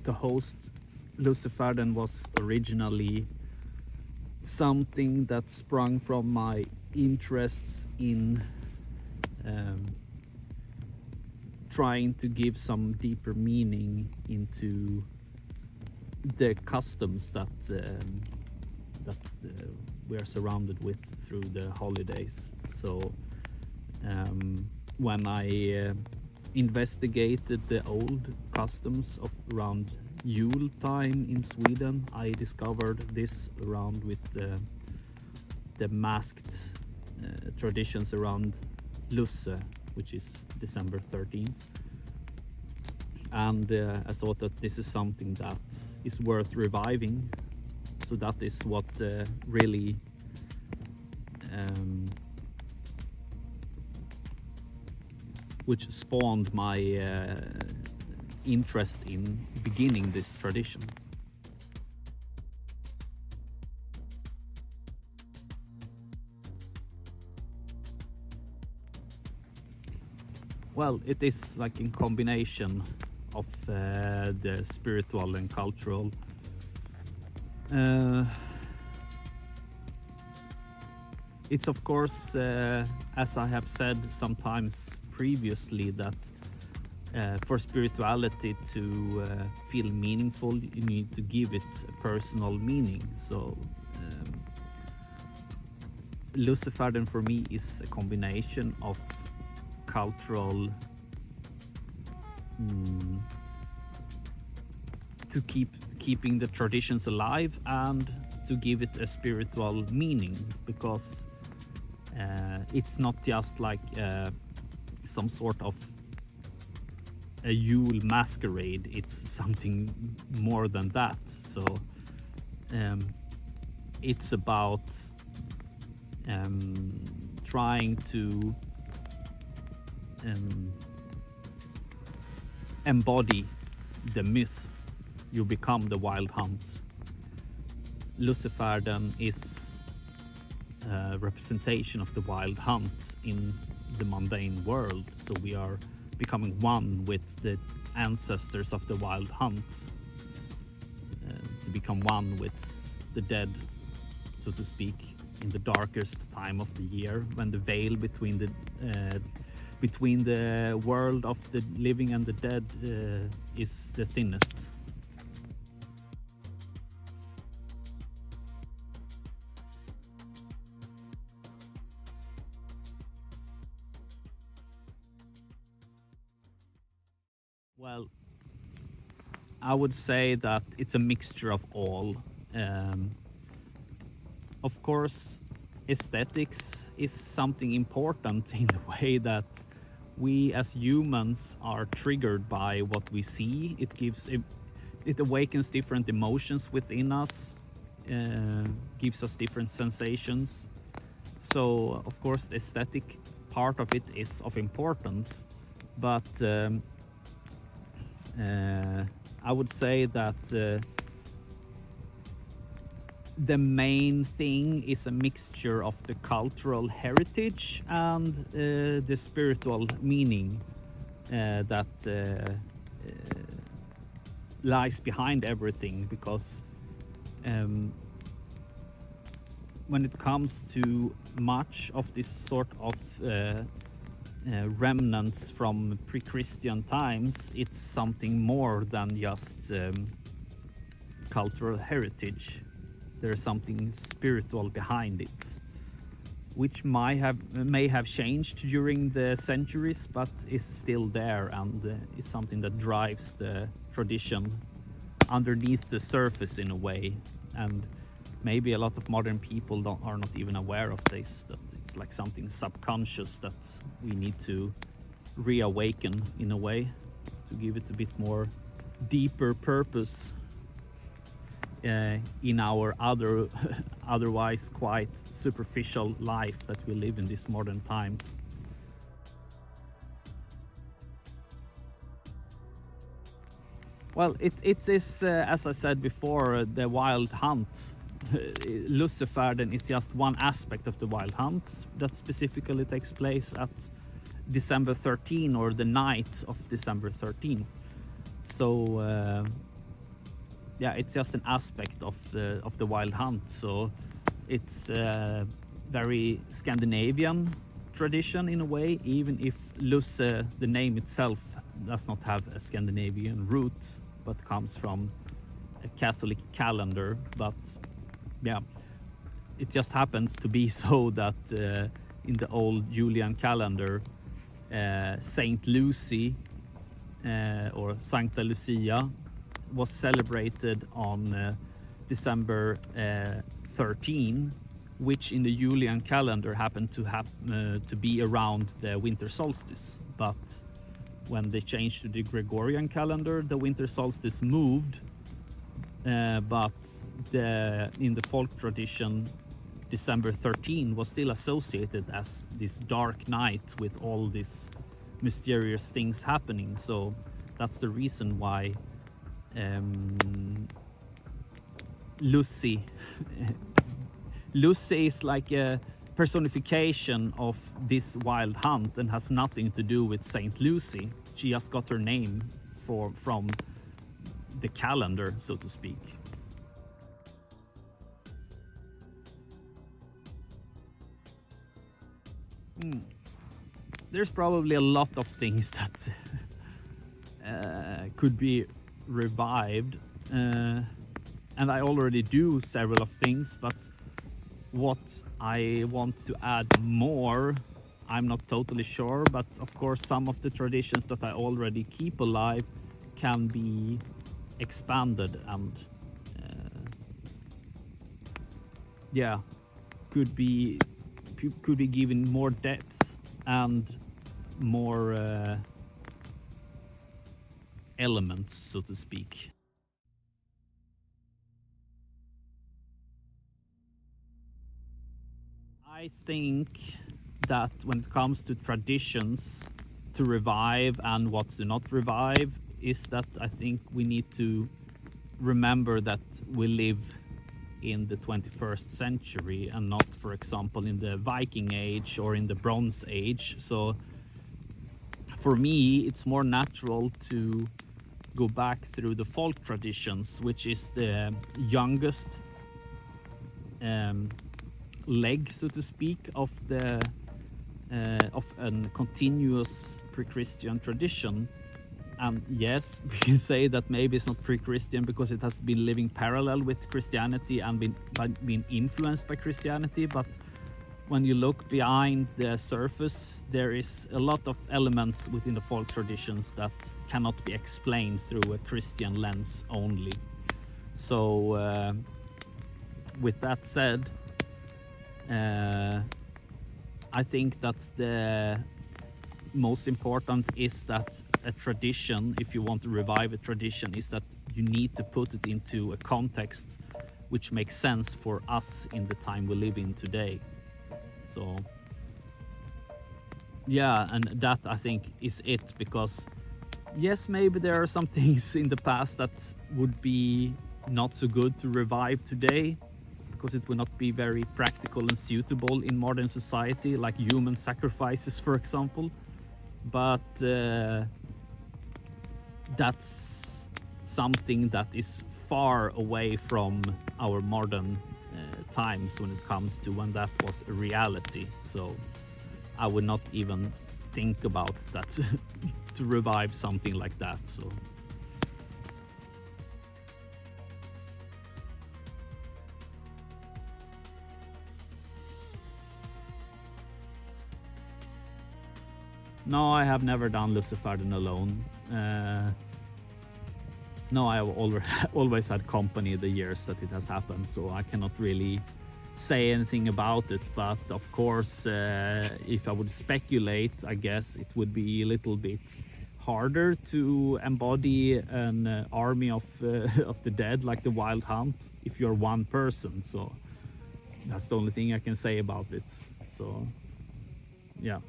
to host Lussefärden was originally something that sprung from my interests in trying to give some deeper meaning into the customs that we are surrounded with through the holidays. So when I investigated the old customs of around Yule time in Sweden, I discovered this around with the masked traditions around Lusse, which is December 13th. And I thought that this is something that is worth reviving. So that is what really which spawned my interest in beginning this tradition. Well, it is like in combination of the spiritual and cultural. It's of course, as I have said sometimes previously, that for spirituality to feel meaningful, you need to give it a personal meaning. So Lussefärden for me is a combination of cultural to keeping the traditions alive and to give it a spiritual meaning, because it's not just like some sort of a Yule masquerade, it's something more than that. So it's about trying to embody the myth. You become the wild hunt. Lussefärden is a representation of the wild hunt in the mundane world. So we are becoming one with the ancestors of the wild hunt, to become one with the dead, so to speak, in the darkest time of the year, when the veil between the world of the living and the dead is the thinnest. Well, I would say that it's a mixture of all. Of course, aesthetics is something important in the way that we as humans are triggered by what we see. It awakens different emotions within us, gives us different sensations. So of course the aesthetic part of it is of importance, but I would say that the main thing is a mixture of the cultural heritage and the spiritual meaning that lies behind everything, because when it comes to much of this sort of remnants from pre-Christian times, it's something more than just cultural heritage. There's something spiritual behind it, which may have changed during the centuries, but is still there, and is something that drives the tradition underneath the surface in a way. And maybe a lot of modern people are not even aware of this, that it's like something subconscious that we need to reawaken in a way, to give it a bit more deeper purpose in our otherwise quite superficial life that we live in these modern times. Well, it is, as I said before, the wild hunt. Lussefärden is just one aspect of the wild hunt that specifically takes place at December 13, or the night of December 13. So yeah, it's just an aspect of the wild hunt. So it's a very Scandinavian tradition in a way, even if Lusse, the name itself, does not have a Scandinavian root, but comes from a Catholic calendar. But yeah, it just happens to be so that in the old Julian calendar, Saint Lucy or Sancta Lucia was celebrated on December 13, which in the Julian calendar happened to be around the winter solstice. But when they changed to the Gregorian calendar, the winter solstice moved. But in the folk tradition, December 13 was still associated as this dark night with all these mysterious things happening. So that's the reason why Lucy Lucy is like a personification of this wild hunt and has nothing to do with Saint Lucy. She just got her name from the calendar, so to speak. There's probably a lot of things that could be revived, and I already do several of things, but what I want to add more, I'm not totally sure, but of course some of the traditions that I already keep alive can be expanded and yeah, could be given more depth and more elements, so to speak. I think that when it comes to traditions to revive and what to not revive, is that I think we need to remember that we live in the 21st century and not, for example, in the Viking Age or in the Bronze Age. So for me, it's more natural to go back through the folk traditions, which is the youngest leg, so to speak, of a continuous pre-Christian tradition. And yes, we can say that maybe it's not pre-Christian because it has been living parallel with Christianity and been influenced by Christianity. But when you look behind the surface, there is a lot of elements within the folk traditions that cannot be explained through a Christian lens only. So with that said, I think that the most important is that a tradition, if you want to revive a tradition, is that you need to put it into a context which makes sense for us in the time we live in today. So yeah, and that I think is it, because yes, maybe there are some things in the past that would be not so good to revive today, because it will not be very practical and suitable in modern society, like human sacrifices, for example. But that's something that is far away from our modern times when it comes to when that was a reality. So I would not even think about that to revive something like that. So no, I have never done Lussefärden alone. No, I have always had company the years that it has happened, so I cannot really say anything about it. But of course, if I would speculate, I guess it would be a little bit harder to embody an army of the dead, like the Wild Hunt, if you're one person. So that's the only thing I can say about it. So yeah.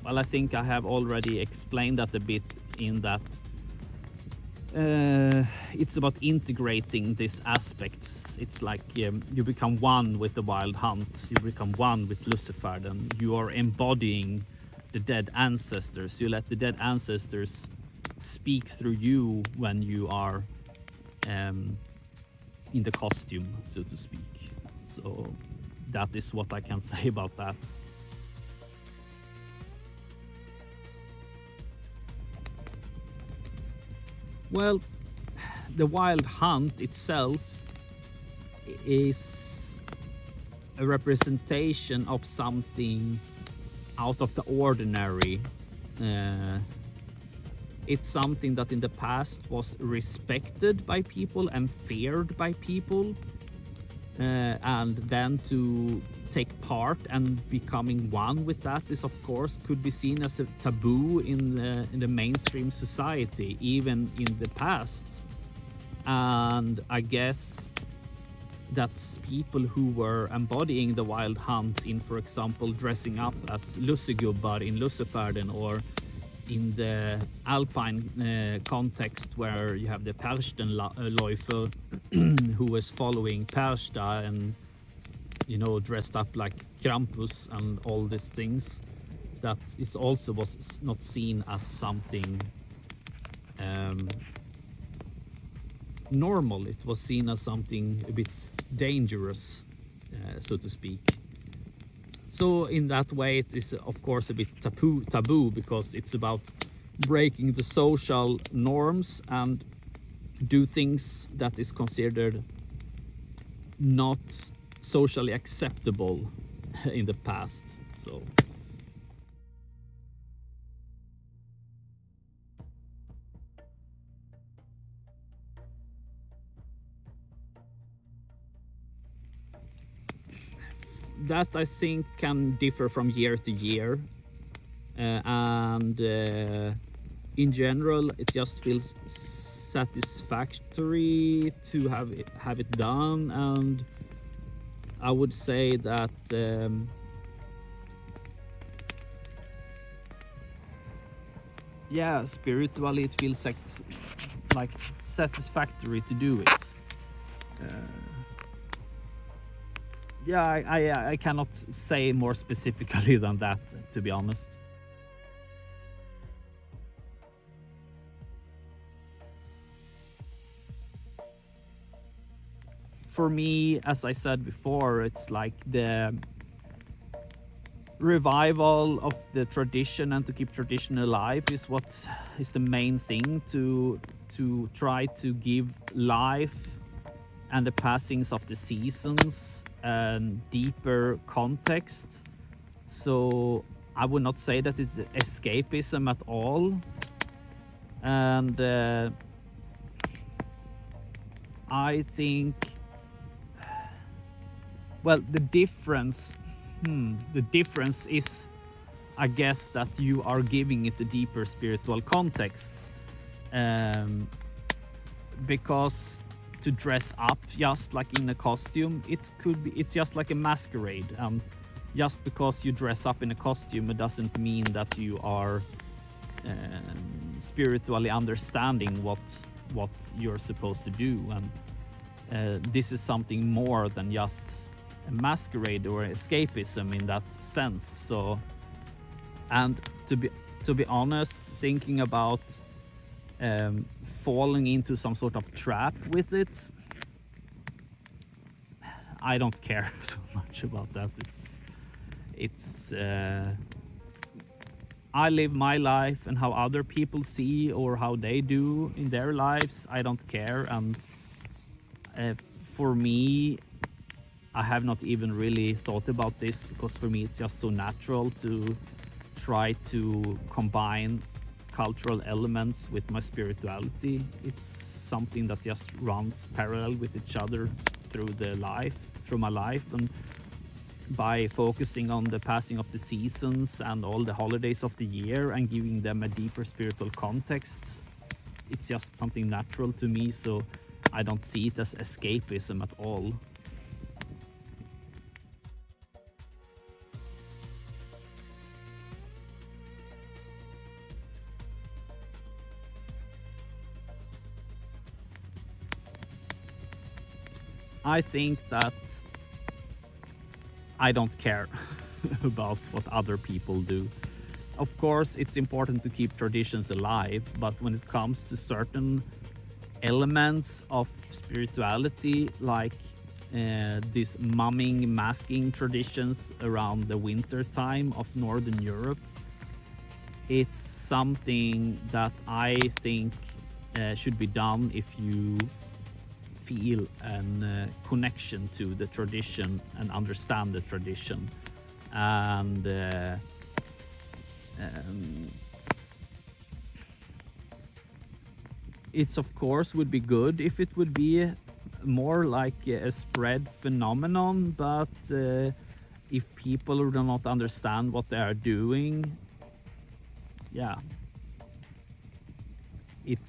Well, I think I have already explained that a bit, in that it's about integrating these aspects. It's like you become one with the wild hunt, you become one with Lussefärden, you are embodying the dead ancestors, you let the dead ancestors speak through you when you are in the costume, so to speak. So that is what I can say about that. Well, the wild hunt itself is a representation of something out of the ordinary. It's something that in the past was respected by people and feared by people, and then to take part and becoming one with that is, of course, could be seen as a taboo in the mainstream society, even in the past. And I guess that people who were embodying the wild hunt in, for example, dressing up as lussegubbar in Lussefärden, or in the Alpine context where you have the Perstenläufer who was following Persta and, you know, dressed up like Krampus and all these things, that it also was not seen as something normal. It was seen as something a bit dangerous, so to speak. So in that way it is, of course, a bit taboo because it's about breaking the social norms and do things that is considered not socially acceptable in the past. So that, I think, can differ from year to year, and in general it just feels satisfactory to have it done. And I would say that yeah, spiritually it feels like satisfactory to do it. Yeah, I cannot say more specifically than that, to be honest. For me, as I said before, it's like the revival of the tradition and to keep tradition alive is what is the main thing, to try to give life and the passings of the seasons and deeper context. So I would not say that it's escapism at all. And I think, well, the difference is, I guess, that you are giving it a deeper spiritual context, because to dress up just like in a costume, it's just like a masquerade. Just because you dress up in a costume, it doesn't mean that you are spiritually understanding what you're supposed to do. And this is something more than just a masquerade or escapism in that sense. So, and to be honest, thinking about falling into some sort of trap with it, I don't care so much about that. It's I live my life, and how other people see or how they do in their lives, I don't care. And for me, I have not even really thought about this, because for me it's just so natural to try to combine cultural elements with my spirituality. It's something that just runs parallel with each other through my life. And by focusing on the passing of the seasons and all the holidays of the year and giving them a deeper spiritual context, it's just something natural to me. So I don't see it as escapism at all. I think that I don't care about what other people do. Of course, it's important to keep traditions alive, but when it comes to certain elements of spirituality, like these mumming, masking traditions around the winter time of Northern Europe, it's something that I think should be done if you feel a connection to the tradition and understand the tradition. And it's of course would be good if it would be more like a spread phenomenon, but if people do not understand what they are doing, yeah, it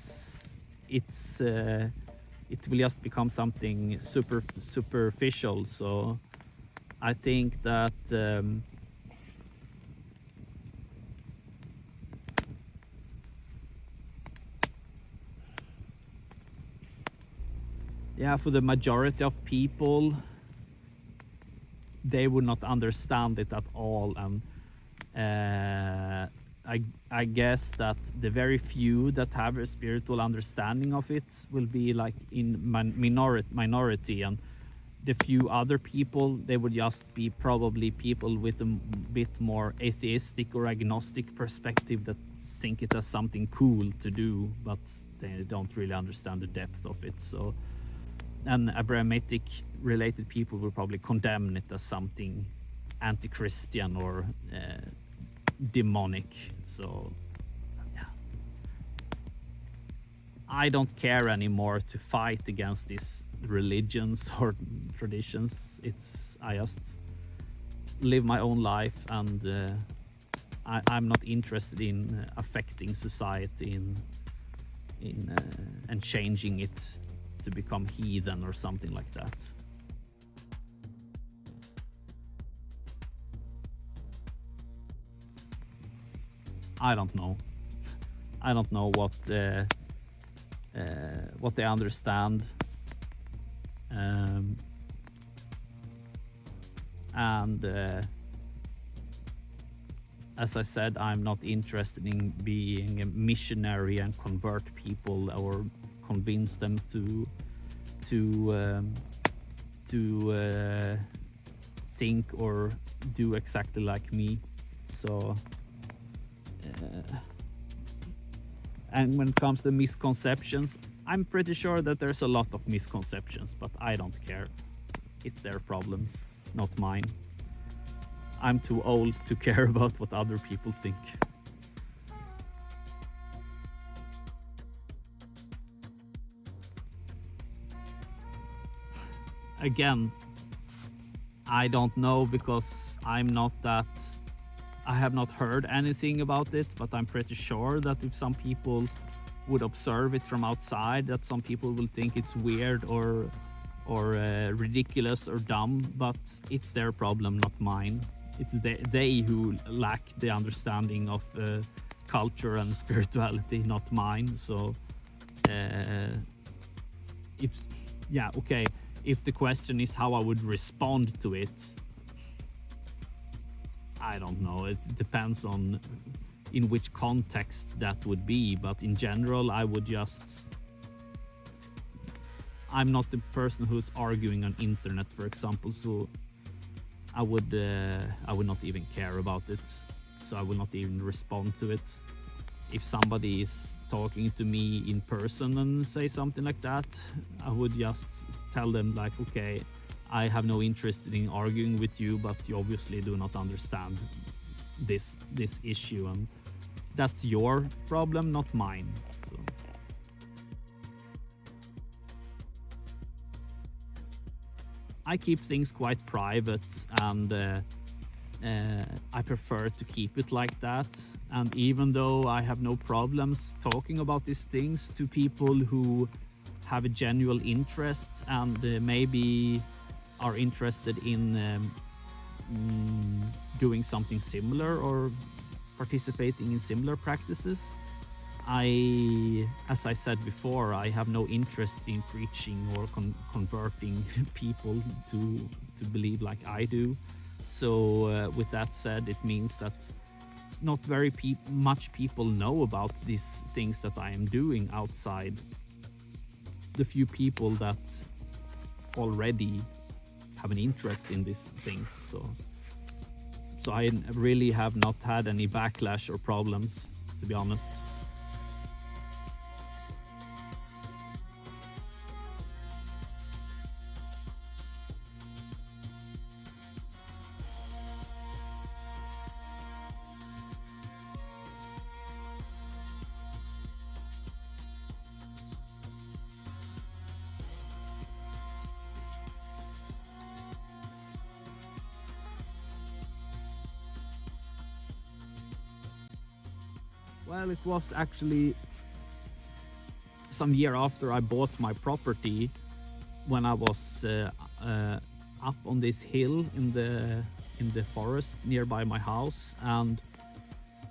will just become something superficial. So I think that yeah, for the majority of people, they would not understand it at all. And I guess that the very few that have a spiritual understanding of it will be like in minority, and the few other people, they would just be probably people with a bit more atheistic or agnostic perspective that think it as something cool to do, but they don't really understand the depth of it. So, and Abrahamic related people will probably condemn it as something anti-Christian or demonic. So yeah, I don't care anymore to fight against these religions or traditions. I just live my own life, and I'm not interested in affecting society and changing it to become heathen or something like that. I don't know. I don't know what they understand, and as I said, I'm not interested in being a missionary and convert people or convince them to think or do exactly like me. So and when it comes to misconceptions, I'm pretty sure that there's a lot of misconceptions, but I don't care. It's their problems, not mine. I'm too old to care about what other people think. Again, I don't know, because I have not heard anything about it, but I'm pretty sure that if some people would observe it from outside, that some people will think it's weird or ridiculous or dumb, but it's their problem, not mine. It's they who lack the understanding of culture and spirituality, not mine. So if the question is how I would respond to it, I don't know. It depends on in which context that would be, but in general, I'm not the person who's arguing on internet, for example, so I would not even care about it. So I will not even respond to it. If somebody is talking to me in person and say something like that, I would just tell them like, okay, I have no interest in arguing with you, but you obviously do not understand this issue, and that's your problem, not mine. So. I keep things quite private, and I prefer to keep it like that. And even though I have no problems talking about these things to people who have a genuine interest and maybe are interested in doing something similar or participating in similar practices, as I said before, I have no interest in preaching or converting people to believe like I do. So with that said, it means that not very much people know about these things that I am doing outside the few people that already have an interest in these things. So I really have not had any backlash or problems, to be honest. Well, it was actually some year after I bought my property, when I was up on this hill in the forest nearby my house, and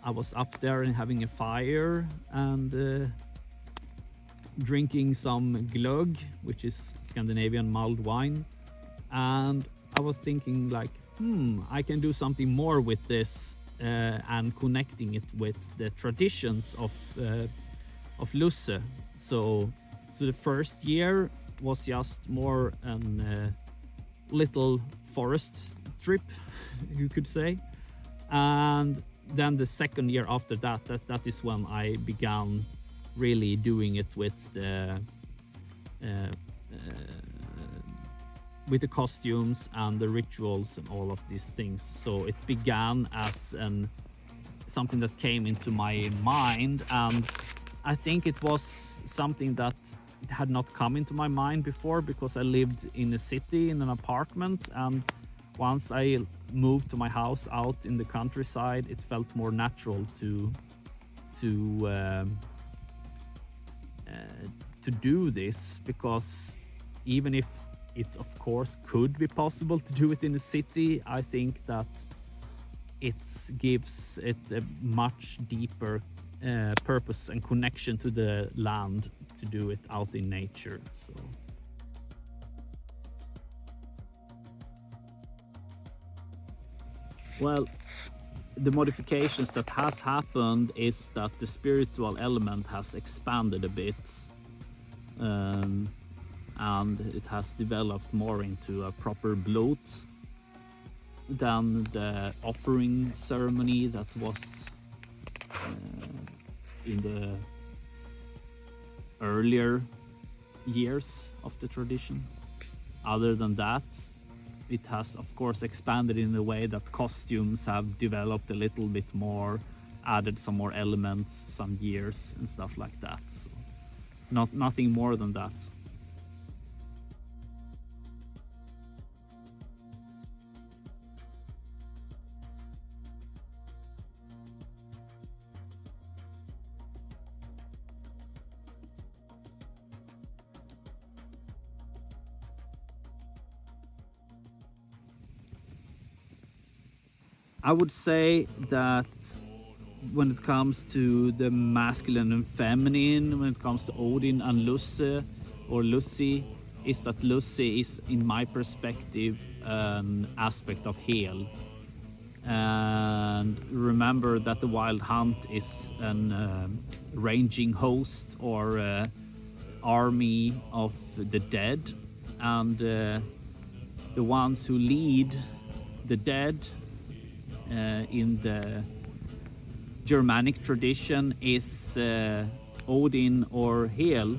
I was up there and having a fire and drinking some glögg, which is Scandinavian mulled wine, and I was thinking like, I can do something more with this. And connecting it with the traditions of Lusse. So the first year was just more a little forest trip, you could say, and then the second year after that is when I began really doing it with the costumes and the rituals and all of these things. So it began as something that came into my mind, and I think it was something that had not come into my mind before, because I lived in a city in an apartment, and once I moved to my house out in the countryside, it felt more natural to do this, because even if it of course could be possible to do it in a city, I think that it gives it a much deeper purpose and connection to the land to do it out in nature. So well, the modifications that has happened is that the spiritual element has expanded a bit, and it has developed more into a proper blot than the offering ceremony that was in the earlier years of the tradition. Other than that, it has of course expanded in a way that costumes have developed a little bit more, added some more elements, some gears and stuff like that. So nothing more than that. I would say that when it comes to the masculine and feminine, when it comes to Odin and Lusse or Lussi, is that Lussi is, in my perspective, an aspect of Hel. And remember that the wild hunt is an ranging host or army of the dead, and the ones who lead the dead in the Germanic tradition is Odin or Hel.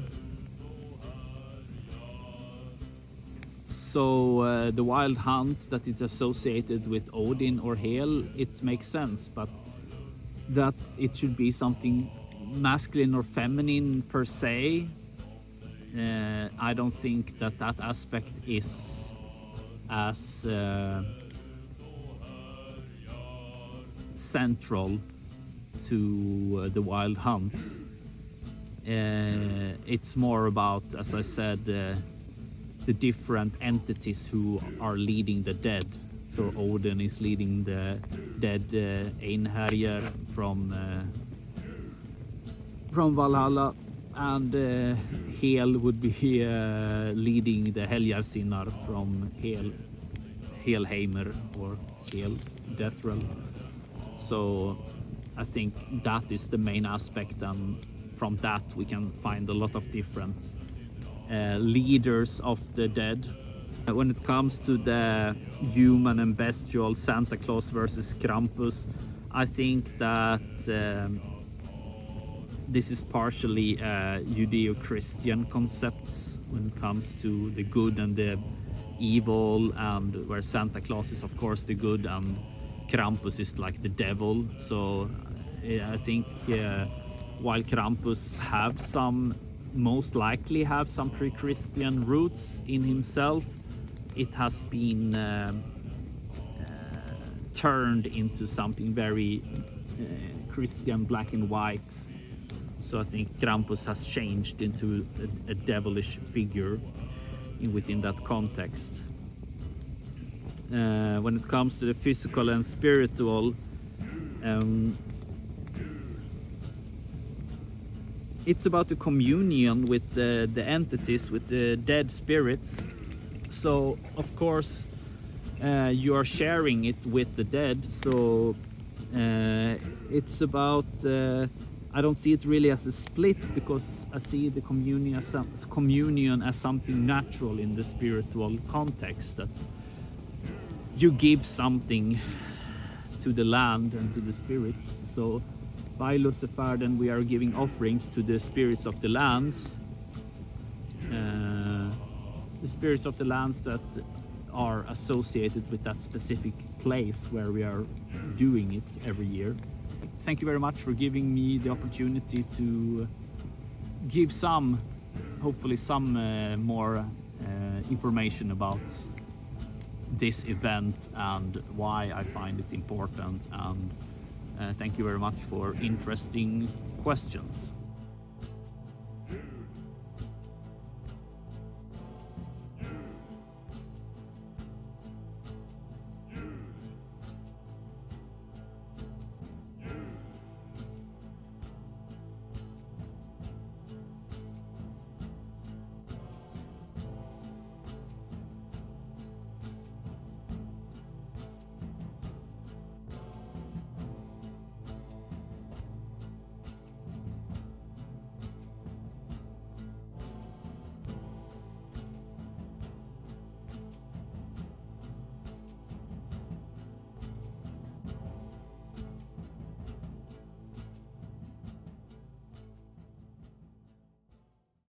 So the wild hunt that is associated with Odin or Hel, it makes sense, but that it should be something masculine or feminine per se, I don't think that aspect is as central to the wild hunt. It's more about, as I said, the different entities who are leading the dead. So Odin is leading the dead Einherjar from from Valhalla, and Hel would be leading the Heljarsinnar from Helheimer or Hel, Death Realm. So I think that is the main aspect, and from that we can find a lot of different leaders of the dead. When it comes to the human and bestial Santa Claus versus Krampus, I think that this is partially a Judeo-Christian concept when it comes to the good and the evil, and where Santa Claus is of course the good and Krampus is like the devil. So I think while Krampus most likely have some pre-Christian roots in himself, it has been turned into something very Christian, black and white. So I think Krampus has changed into a devilish figure within that context. When it comes to the physical and spiritual, it's about the communion with the entities, with the dead spirits. So of course you are sharing it with the dead. So it's about I don't see it really as a split, because I see the communion as something natural in the spiritual context, that you give something to the land and to the spirits. So by Lussefärden we are giving offerings to the spirits of the lands, that are associated with that specific place where we are doing it every year. Thank you very much for giving me the opportunity to give hopefully some more information about this event and why I find it important, and thank you very much for interesting questions.